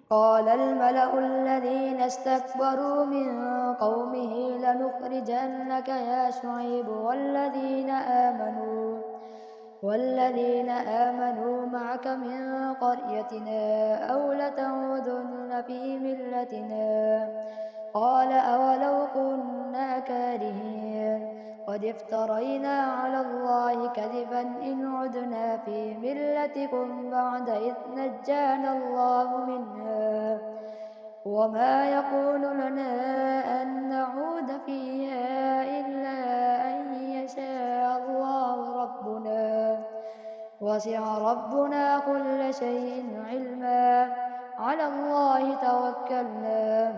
قال الملأ الذين استكبروا من قومه لنخرجنك يا شعيب والذين آمنوا معك من قريتنا أو لتعودن في ملتنا. قال أولو كنا كارهين قد افترينا على الله كذبا إن عدنا في ملتكم بعد إذ نجانا الله منها وما يكون لنا أن نعود فيها إلا أن يشاء الله ربنا وسع ربنا كل شيء علما على الله توكلنا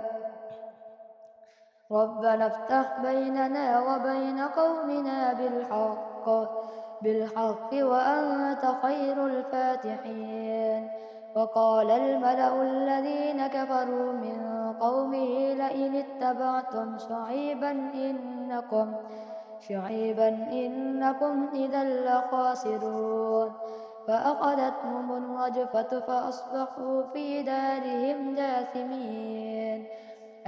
ربنا افتح بيننا وبين قومنا بالحق وأنت خير الفاتحين. وقال الملأ الذين كفروا من قومه لئن اتبعتم شعيبا إنكم إذا لخاسرون. فأخذتهم الرجفة فأصبحوا في دارهم جاثمين.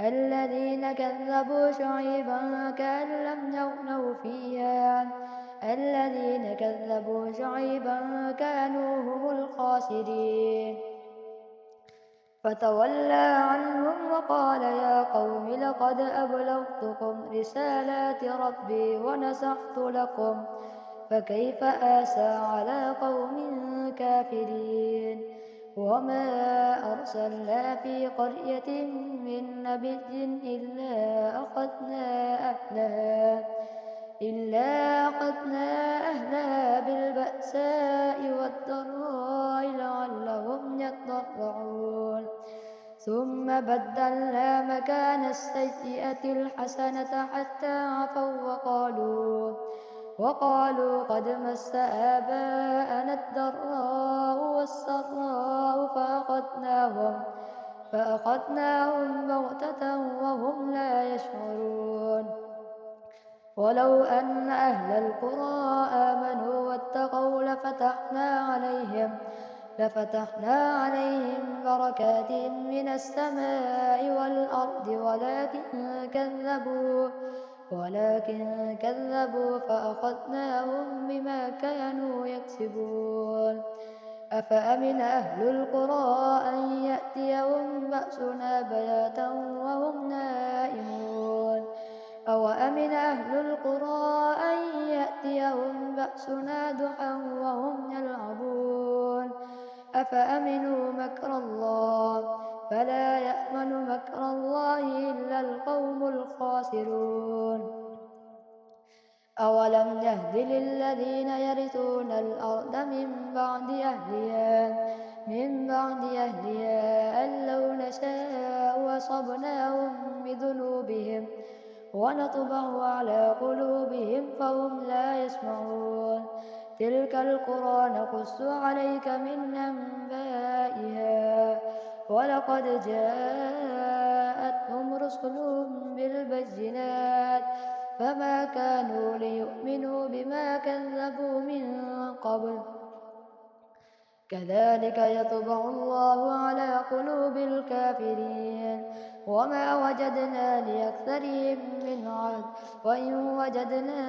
الذين كذبوا شعيبا كأن لم يغنوا فيها الذين كذبوا شعيبا كانوا هم الخاسرين. فتولى عنهم وقال يا قوم لقد أبلغتكم رسالات ربي ونصحت لكم فكيف آسى على قوم كافرين. وما أرسلنا في قرية من نبي إلا أخذنا أهلها بالبأساء والضراء لعلهم يضرعون. ثم بدلنا مكان السيئة الحسنة حتى عفوا وقالوا قد مس آباءنا الضراء والسراء فأخذناهم بغتة وهم لا يشعرون. ولو أن أهل القرى آمنوا واتقوا لفتحنا عليهم بركات من السماء والأرض ولكن كذبوا فأخذناهم بما كانوا يكسبون. أفأمن أهل القرى أن يأتيهم بأسنا بياتا وهم نائمون أو أمن أهل القرى أن يأتيهم بأسنا ضحى وهم يلعبون. أفأمنوا مكر الله فلا يأمن مكر الله إلا القوم الخاسرون. أولم يهد للذين يرثون الأرض من بعد أهلها أن لو نشاء أصبناهم بذنوبهم ونطبع على قلوبهم فهم لا يسمعون. تلك القرى نقص عليك من أنبائها ولقد جاءتهم رسلهم بالبينات فما كانوا ليؤمنوا بما كذبوا من قبل. كذلك يطبع الله على قلوب الكافرين. وما وجدنا لأكثرهم من عهد وإن وجدنا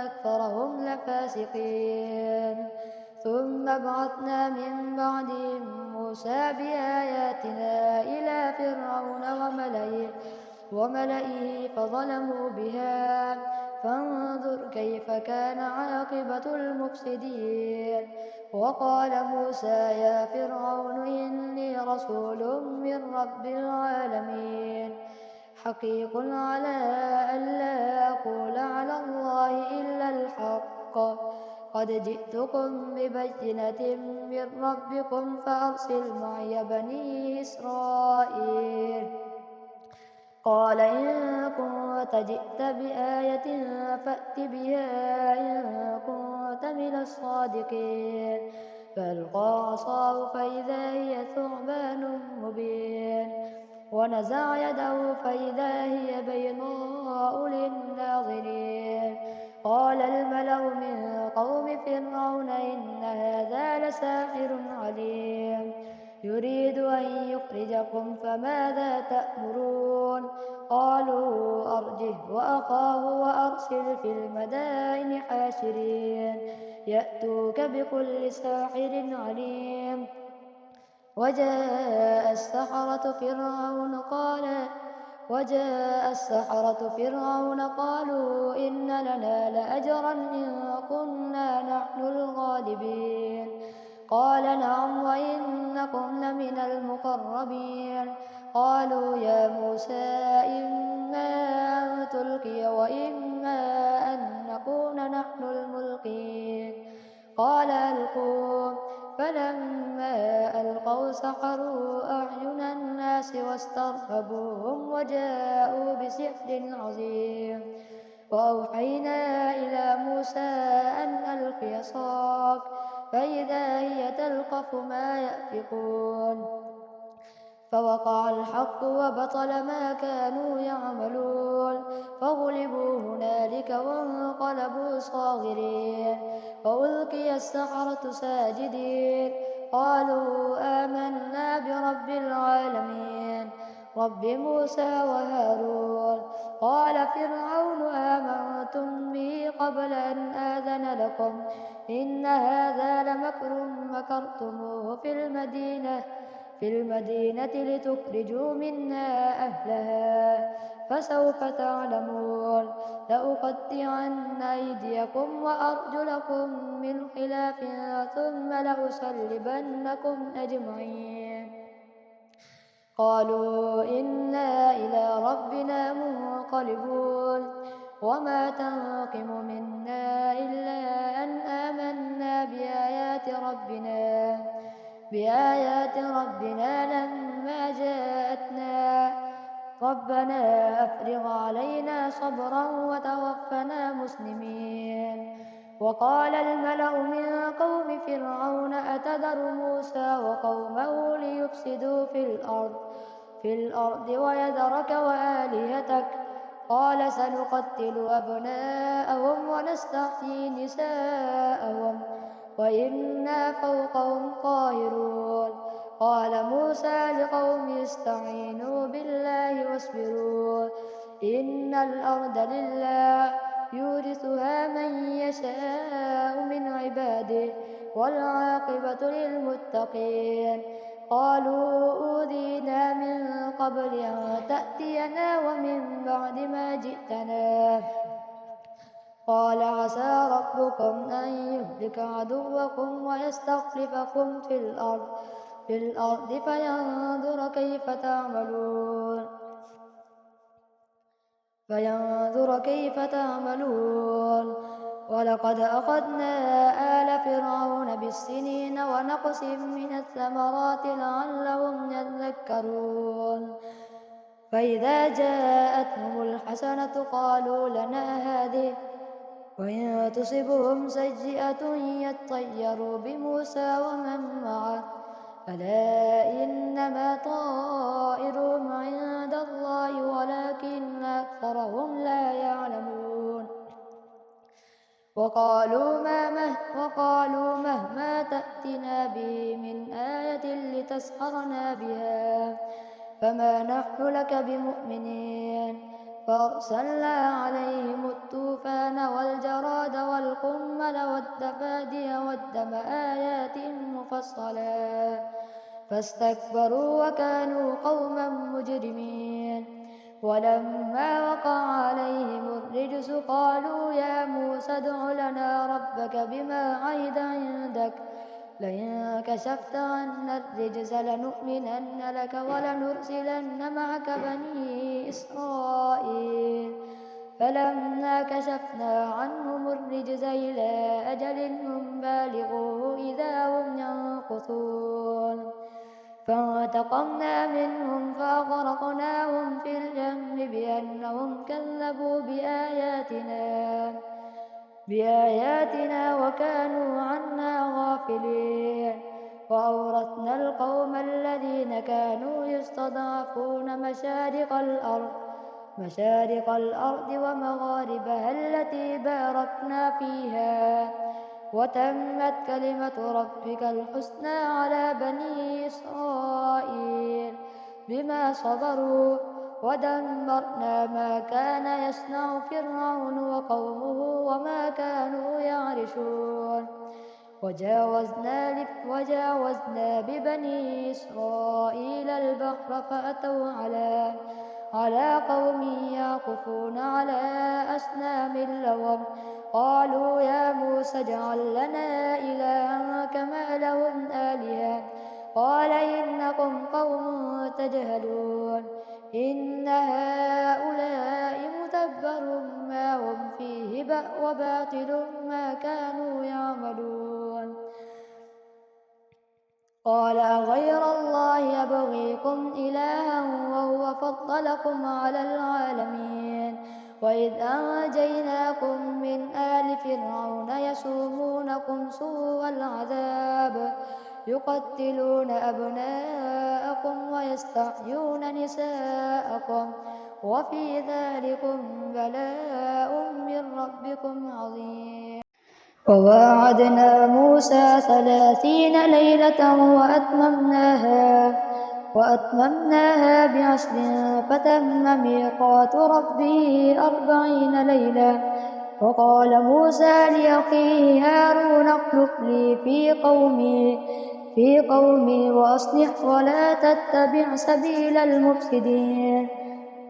أكثرهم لفاسقين. ثم بعثنا من بعدهم موسى بآياتنا إلى فرعون وملئه فظلموا بها فانظر كيف كان عاقبة المفسدين. وقال موسى يا فرعون إني رسول من رب العالمين حقيق على ألا أقول على الله إلا الحق قد جئتكم ببينة من ربكم فأرسل معي بني إسرائيل. قال إن كنت جئت بآية فأت بها إن كنت من الصادقين. فألقى عصاه فإذا هي ثعبان مبين ونزع يده فإذا هي بيضاء للناظرين. قال الملأ من قوم فرعون إن هذا لساحر عليم يريد أن يخرجكم فماذا تأمرون قالوا أرجه وأخاه وأرسل في المدائن حاشرين يأتوك بكل ساحر عليم وجاء السحرة فرعون قالوا إن لنا لأجرا إن كنا نحن الغالبين قال نعم وإنكم لمن المقربين قالوا يا موسى إما أن تلقي وإما أن نكون نحن الملقين قال ألقوا فلما ألقوا سحروا أعين الناس واسترهبوهم وجاءوا بسحر عظيم وأوحينا إلى موسى أن ألق عصاك فإذا هي تلقف ما يأفكون فوقع الحق وبطل ما كانوا يعملون فغلبوا هنالك وانقلبوا صاغرين وألقي السحرة ساجدين قالوا آمنا برب العالمين رب موسى وهارون قال فرعون آمنتم به قبل أن آذن لكم إن هذا لمكر مكرتموه في المدينة لتخرجوا منها أهلها فسوف تعلمون لأقطعن أيديكم وأرجلكم من خلاف ثم لأصلبنكم أجمعين قالوا إنا إلى ربنا منقلبون وما تنقم منا إلا أن آمنا بآيات ربنا لما جاءتنا ربنا أفرغ علينا صبرا وتوفنا مسلمين وقال الملأ من قوم فرعون أتذر موسى وقومه ليفسدوا في الأرض ويذرك وآلهتك قال سنقتل أبناءهم ونستحيي نساءهم وإنا فوقهم قاهرون قال موسى لقومه استعينوا بالله واصبروا إن الأرض لله يورثها من يشاء من عباده والعاقبة للمتقين قالوا أوذينا من قبل أن تأتينا ومن بعد ما جئتنا قال عسى ربكم أن يهلك عدوكم ويستخلفكم في الأرض فينظر كيف تعملون ولقد أخذنا آل فرعون بالسنين ونقص من الثمرات لعلهم يذكرون فإذا جاءتهم الحسنة قالوا لنا هذه وإن تصبهم سيئة يطيروا بموسى ومن معه ألا إنما طائرهم عند الله ولكن أكثرهم لا يعلمون وقالوا مهما تأتنا به من آية لتسحرنا بها فما نحن لك بمؤمنين فأرسلنا عليهم الطوفان والجراد والقمل والضفادع والدم آيات مفصلات فاستكبروا وكانوا قوما مجرمين ولما وقع عليهم الرجس قالوا يا موسى ادع لنا ربك بما عهد عندك لئن كشفت عنا الرجس لنؤمنن لك ولنرسلن معك بني إسرائيل فلما كشفنا عنهم الرجس إلى أجل هم بالغوه إذا هم ينكثون فانتقمنا منهم فأغرقناهم في اليم بأنهم كذبوا بآياتنا وكانوا عنا غافلين وأورثنا القوم الذين كانوا يستضعفون مشارق الأرض ومغاربها التي باركنا فيها وتمت كلمة ربك الحسنى على بني إسرائيل بما صبروا ودمرنا ما كان يصنع فرعون وقومه وما كانوا يعرشون وجاوزنا ببني إسرائيل البحر فأتوا على قوم يعكفون على أصنام لهم قالوا يا موسى اجعل لنا إلها كما لهم آلهة قال إنكم قوم تجهلون إن هؤلاء متبر ما هم فيه وباطل ما كانوا يعملون قال أغير الله أبغيكم إلها وهو فضلكم على العالمين وإذ أنجيناكم من آل فرعون يسومونكم سوء العذاب يقتلون أبناءكم ويستحيون نساءكم وفي ذلكم بلاء من ربكم عظيم وواعدنا موسى 30 ليلة وأتممناها بعشر فتم ميقات ربه 40 ليلة وقال موسى لأخيه هارون اخلفني في قومي وأصلح ولا تتبع سبيل المفسدين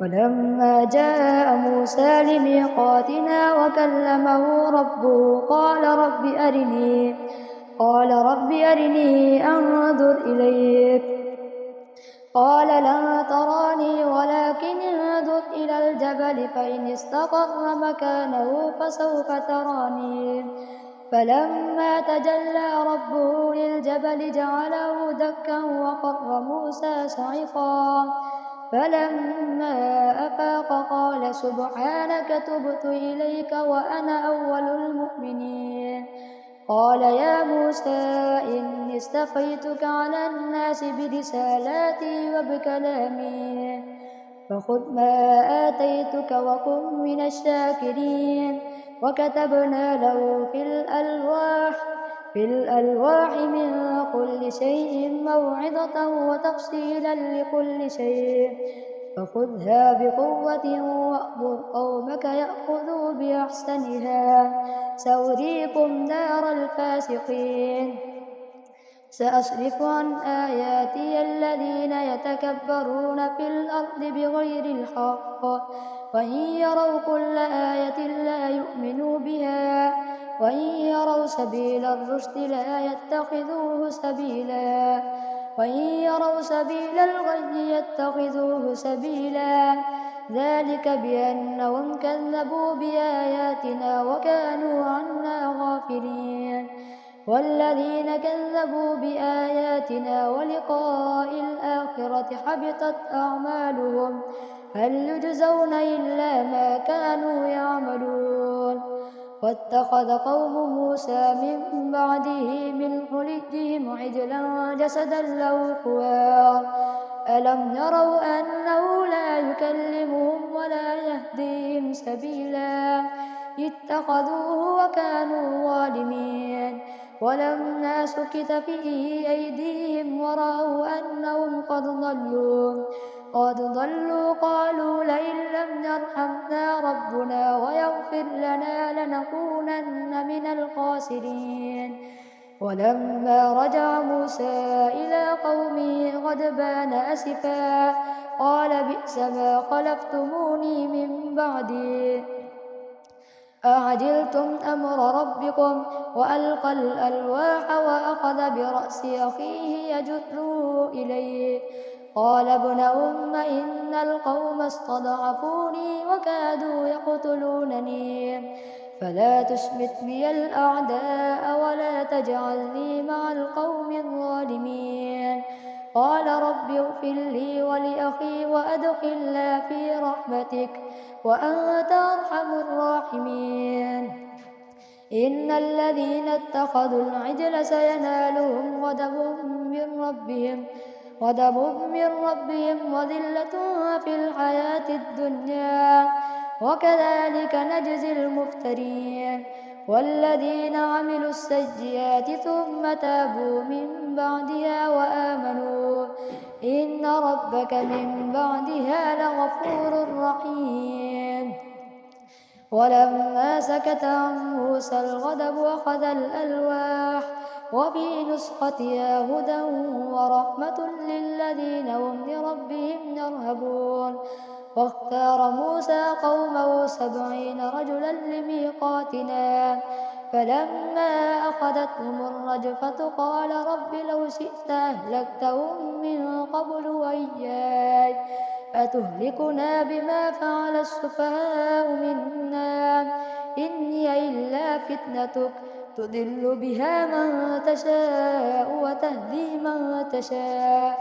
ولما جاء موسى لميقاتنا وكلمه ربه قال رب أرني أنظر إليك قال لن تراني ولكن انظر إلى الجبل فإن استقر مكانه فسوف تراني فلما تجلى ربه للجبل جعله دكا وخر موسى صعقا فلما أفاق قال سبحانك تبت إليك وأنا أول المؤمنين قال يا موسى إني اصطفيتك على الناس برسالاتي وبكلامي فخذ ما آتيتك وكن من الشاكرين وكتبنا له في الألواح من كل شيء موعظة وتفصيلا لكل شيء فخذها بقوة وأمر قومك يأخذوا بأحسنها سأريكم دار الفاسقين سأصرف عن آياتي الذين يتكبرون في الأرض بغير الحق وإن يروا كل آية لا يؤمنوا بها وإن يروا سبيل الرشد لا يتخذوه سبيلا وإن يروا سبيل الغي يتخذوه سبيلا ذلك بأنهم كذبوا بآياتنا وكانوا عنا غافلين والذين كذبوا بآياتنا ولقاء الآخرة حبطت أعمالهم هل يجزون إلا ما كانوا يعملون واتخذ قوم موسى من بعده من حليهم عجلا جسدا له خوار ألم يروا أنه لا يكلمهم ولا يهديهم سبيلا اتخذوه وكانوا ظالمين ولما سكت في أيديهم ورأوا أنهم قد ضلوا قالوا لئن لم يرحمنا ربنا ويغفر لنا لنكونن من الخاسرين ولما رجع موسى إلى قومه غضبان أسفا قال بئس ما خلفتموني من بعدي أعجلتم أمر ربكم وألقى الألواح وأخذ برأس أخيه يجره إليه قال ابن أم إن القوم استضعفوني وكادوا يقتلونني فلا تشمت بي الأعداء ولا تجعلني مع القوم الظالمين قال رب اغفر لي ولأخي وأدخلنا في رحمتك وأنت أرحم الراحمين إن الذين اتخذوا العجل سينالهم غضب من ربهم وذلة في الحياة الدنيا وكذلك نجزي المفترين والذين عملوا السيئات ثم تابوا من بعدها وآمنوا إن ربك من بعدها لغفور رحيم. ولما سكت عن موسى الغضب أخذ الألواح وفي نسختها هدى ورحمة للذين هم لربهم يرهبون. واختار موسى قومه 70 رجلا لميقاتنا فلما أخذتهم الرجفة قال رب لو شئت أهلكتهم من قبل وإياي أتهلكنا بما فعل السفهاء منا إن هي إلا فتنتك تضل بها من تشاء وتهدي من تشاء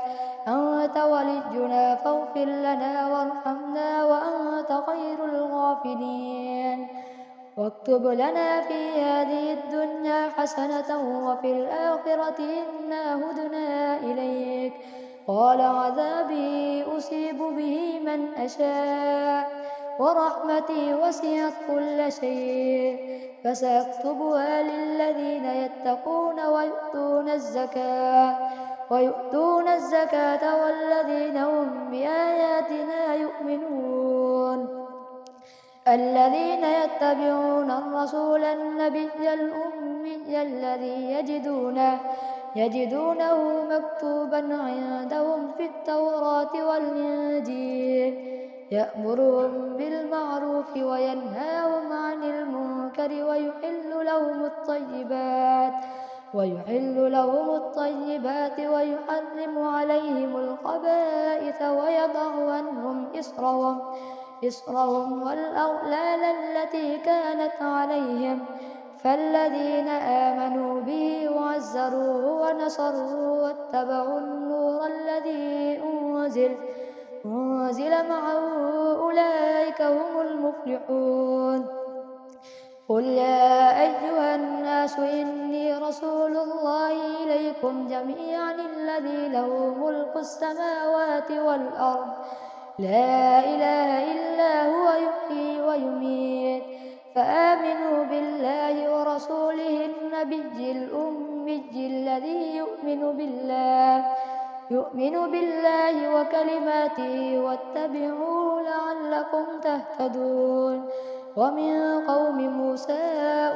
أنت ولينا فاغفر لنا وارحمنا وأنت خير الغافرين. واكتب لنا في هذه الدنيا حسنة وفي الآخرة إنا هدنا إليك قال عذابي أصيب به من أشاء ورحمتي وسعت كل شيء فسأكتبها للذين يتقون ويؤتون الزكاة والذين هم بآياتنا يؤمنون. الذين يتبعون الرسول النبي الأمي الذي يجدونه مكتوبا عندهم في التوراة والإنجيل يأمرهم بالمعروف وينهاهم عن المنكر ويحل لهم الطيبات ويحرم عليهم الخبائث ويضع عنهم إصرهم والأغلال التي كانت عليهم فالذين آمنوا به وعزروه ونصروه واتبعوا النور الذي أنزل معه أولئك هم المفلحون. قل يا أيها الناس إني رسول الله إليكم جميعا الذي له ملك السماوات والأرض لا إله إلا هو يحيي ويميت فآمنوا بالله ورسوله النبي الأمي الذي يؤمن بالله وكلماته واتبعوه لعلكم تهتدون. ومن قوم موسى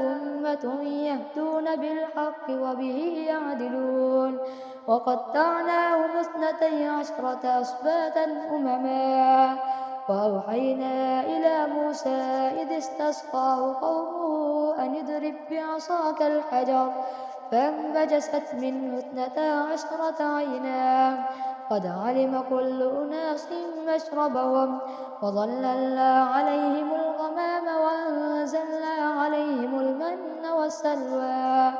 أمة يهدون بالحق وبه يعدلون وقطعناهم 12 أسباطا أمما وأوحينا إلى موسى إذ استسقاه قومه أن اضرب بعصاك الحجر فانبجست منه 12 عينا قد علم كل أناس مشربهم وظللنا عليهم الغمام وأنزلنا عليهم المن والسلوى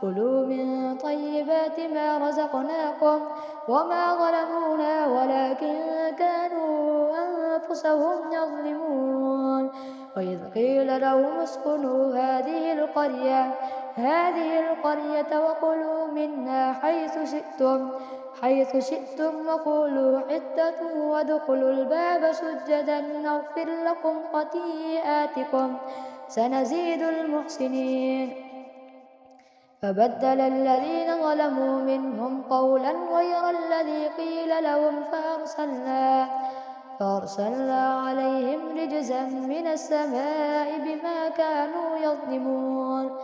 كلوا من طيبات ما رزقناكم وما ظلمونا ولكن كانوا أنفسهم يظلمون. وإذ قيل لهم اسكنوا هذه القرية وكلوا منها حيث شئتم وقولوا حتة وادخلوا الباب سجدا نغفر لكم خطيئاتكم سنزيد المحسنين. فبدل الذين ظلموا منهم قولا غير الذي قيل لهم فأرسلنا عليهم رجزا من السماء بما كانوا يظلمون.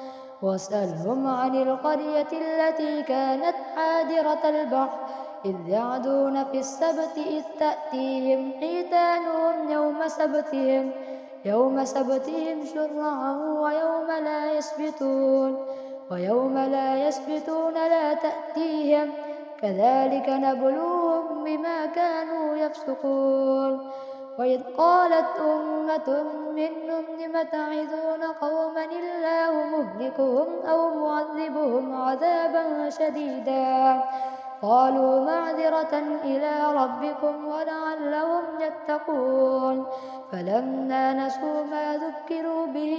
واسألهم عن القرية التي كانت حاضرة البحر إذ يعدون في السبت إذ تأتيهم حيتانهم يوم سبتهم شرعا ويوم لا يسبتون لا تأتيهم كذلك نبلوهم بما كانوا يفسقون. وإذ قالت أمة منهم لم تعظون قوما الله مهلكهم أو معذبهم عذابا شديدا قالوا معذرة إلى ربكم ولعلهم يتقون. فلما نسوا ما ذكروا به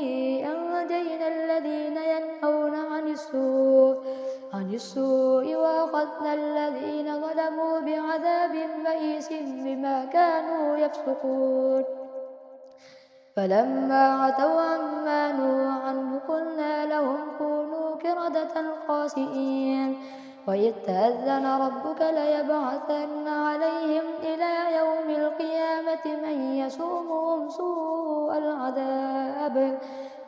أنجينا الذين ينهون عن السوء وأخذنا الذين ظلموا بعذاب بئيس بما كانوا يفسقون. فلما عتوا عما نهوا عنه قلنا لهم كونوا قردة خاسئين وإذ تأذن ربك ليبعثن عليهم إلى يوم القيامة من يسومهم سوء العذاب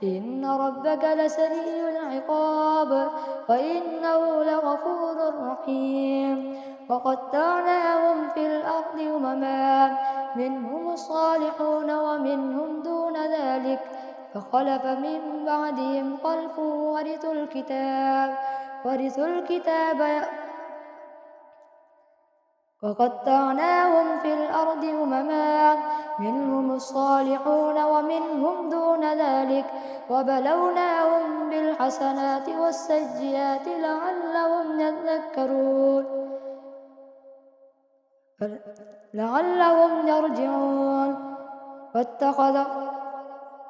إن ربك لسريع العقاب وإنه لغفور رحيم وقطعناهم في الأرض أمما منهم الصالحون ومنهم دون ذلك فخلف من بعدهم خلف ورثوا الكتاب وقطعناهم في الأرض أمما منهم الصالحون ومنهم دون ذلك وبلوناهم بالحسنات والسيئات لعلهم يرجعون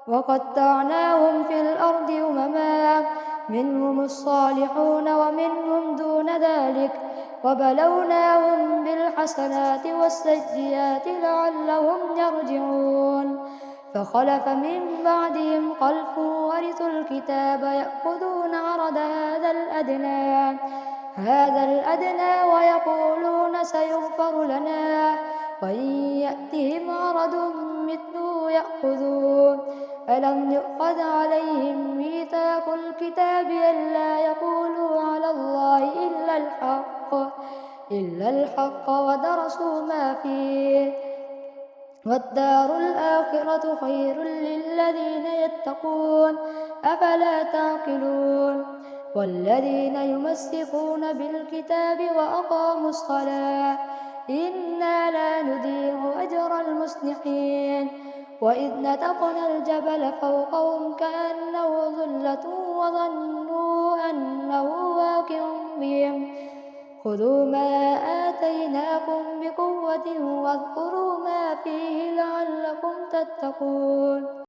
وقطعناهم في الأرض أمما منهم الصالحون ومنهم دون ذلك وبلوناهم بالحسنات والسيئات لعلهم يرجعون فخلف من بعدهم خلف ورثوا الكتاب يأخذون عرض هذا الأدنى ويقولون سيغفر لنا وإن يأتهم عرض مثله يأخذوه ألم يؤخذ عليهم ميثاق الكتاب ألا يقولوا على الله إلا الحق ودرسوا ما فيه والدار الآخرة خير للذين يتقون أفلا تعقلون والذين يمسكون بالكتاب وأقاموا الصلاة إنا لا نضيع أجر المصلحين وإذ نتقنا الجبل فوقهم كأنه ظلة وظنوا أنه واقع بهم خذوا ما آتيناكم بقوة واذكروا ما فيه لعلكم تتقون